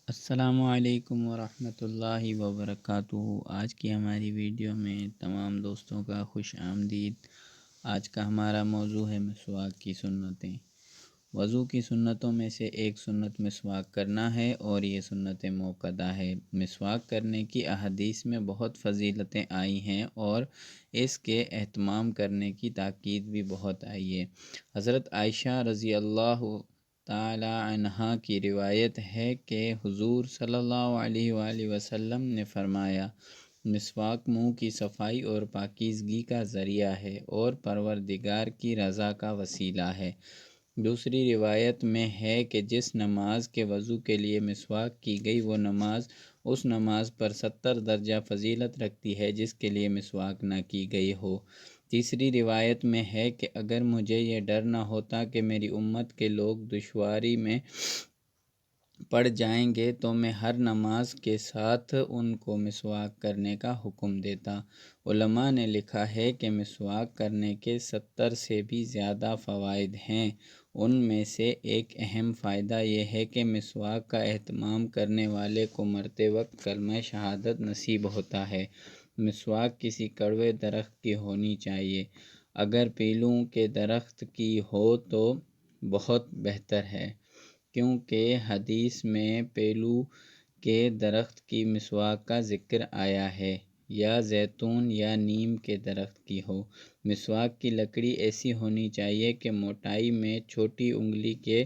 السلام علیکم ورحمۃ اللہ وبرکاتہ۔ آج کی ہماری ویڈیو میں تمام دوستوں کا خوش آمدید۔ آج کا ہمارا موضوع ہے مسواک کی سنتیں۔ وضو کی سنتوں میں سے ایک سنت مسواک کرنا ہے اور یہ سنت موقدہ ہے۔ مسواک کرنے کی احادیث میں بہت فضیلتیں آئی ہیں اور اس کے اہتمام کرنے کی تاکید بھی بہت آئی ہے۔ حضرت عائشہ رضی اللہ تعالی عنہا کی روایت ہے کہ حضور صلی اللہ علیہ وآلہ وسلم نے فرمایا، مسواک منہ کی صفائی اور پاکیزگی کا ذریعہ ہے اور پروردگار کی رضا کا وسیلہ ہے۔ دوسری روایت میں ہے کہ جس نماز کے وضو کے لیے مسواک کی گئی وہ نماز اس نماز پر 70 درجہ فضیلت رکھتی ہے جس کے لیے مسواک نہ کی گئی ہو۔ تیسری روایت میں ہے کہ اگر مجھے یہ ڈر نہ ہوتا کہ میری امت کے لوگ دشواری میں پڑ جائیں گے تو میں ہر نماز کے ساتھ ان کو مسواک کرنے کا حکم دیتا۔ علماء نے لکھا ہے کہ مسواک کرنے کے 70 سے بھی زیادہ فوائد ہیں۔ ان میں سے ایک اہم فائدہ یہ ہے کہ مسواک کا اہتمام کرنے والے کو مرتے وقت کلمہ شہادت نصیب ہوتا ہے۔ مسواک کسی کڑوے درخت کی ہونی چاہیے، اگر پیلوں کے درخت کی ہو تو بہت بہتر ہے، کیونکہ حدیث میں پیلو کے درخت کی مسواک کا ذکر آیا ہے، یا زیتون یا نیم کے درخت کی ہو۔ مسواک کی لکڑی ایسی ہونی چاہیے کہ موٹائی میں چھوٹی انگلی کے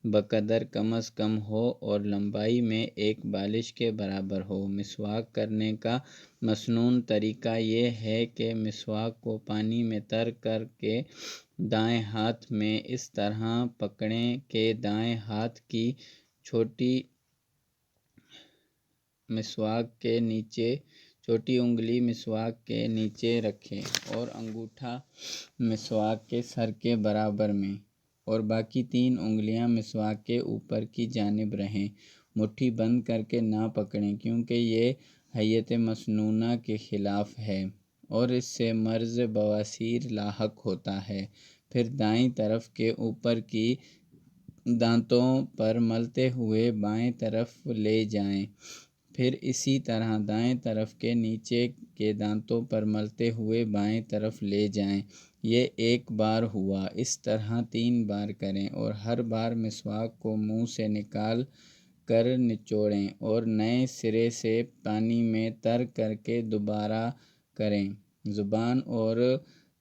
بقدر کم از کم ہو اور لمبائی میں ایک بالش کے برابر ہو۔ مسواک کرنے کا مسنون طریقہ یہ ہے کہ مسواک کو پانی میں تر کر کے دائیں ہاتھ میں اس طرح پکڑیں کہ دائیں ہاتھ کی چھوٹی انگلی مسواک کے نیچے رکھیں اور انگوٹھا مسواک کے سر کے برابر میں، اور باقی 3 انگلیاں مسواک کے اوپر کی جانب رہیں۔ مٹھی بند کر کے نہ پکڑیں کیونکہ یہ ہیئت مسنونہ کے خلاف ہے اور اس سے مرض بواسیر لاحق ہوتا ہے۔ پھر دائیں طرف کے اوپر کی دانتوں پر ملتے ہوئے بائیں طرف لے جائیں، پھر اسی طرح دائیں طرف کے نیچے کے دانتوں پر ملتے ہوئے بائیں طرف لے جائیں۔ یہ ایک بار ہوا، اس طرح 3 بار کریں اور ہر بار مسواک کو منہ سے نکال کر نچوڑیں اور نئے سرے سے پانی میں تر کر کے دوبارہ کریں۔ زبان اور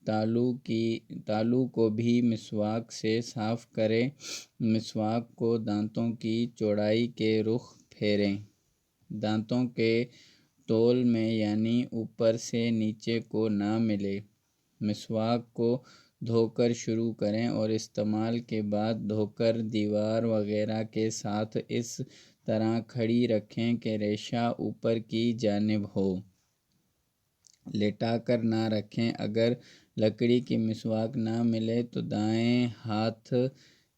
تالو کو بھی مسواک سے صاف کریں۔ مسواک کو دانتوں کی چوڑائی کے رخ پھیریں، دانتوں کے تول میں، یعنی اوپر سے نیچے کو نہ ملے۔ مسواک کو دھو کر شروع کریں اور استعمال کے بعد دھو کر دیوار وغیرہ کے ساتھ اس طرح کھڑی رکھیں کہ ریشہ اوپر کی جانب ہو، لٹا کر نہ رکھیں۔ اگر لکڑی کی مسواک نہ ملے تو دائیں ہاتھ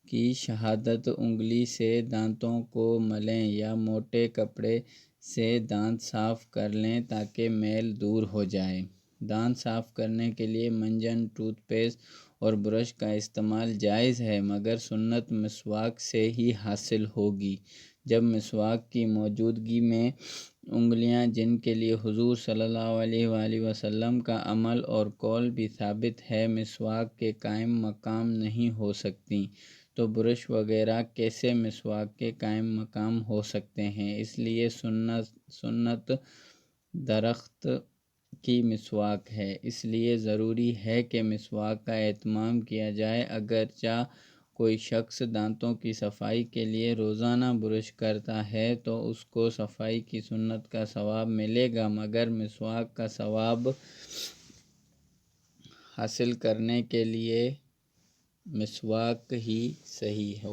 کی شہادت انگلی سے دانتوں کو ملیں یا موٹے کپڑے سے دانت صاف کر لیں تاکہ میل دور ہو جائے۔ دانت صاف کرنے کے لیے منجن، ٹوتھ پیسٹ اور برش کا استعمال جائز ہے، مگر سنت مسواک سے ہی حاصل ہوگی جب مسواک کی موجودگی میں انگلیاں، جن کے لیے حضور صلی اللہ علیہ وآلہ وسلم کا عمل اور قول بھی ثابت ہے، مسواک کے قائم مقام نہیں ہو سکتیں، تو برش وغیرہ کیسے مسواک کے قائم مقام ہو سکتے ہیں؟ اس لیے سنت درخت کی مسواک ہے، اس لیے ضروری ہے کہ مسواک کا اہتمام کیا جائے۔ اگرچہ کوئی شخص دانتوں کی صفائی کے لیے روزانہ برش کرتا ہے تو اس کو صفائی کی سنت کا ثواب ملے گا، مگر مسواک کا ثواب حاصل کرنے کے لیے مسواک ہی صحیح ہے۔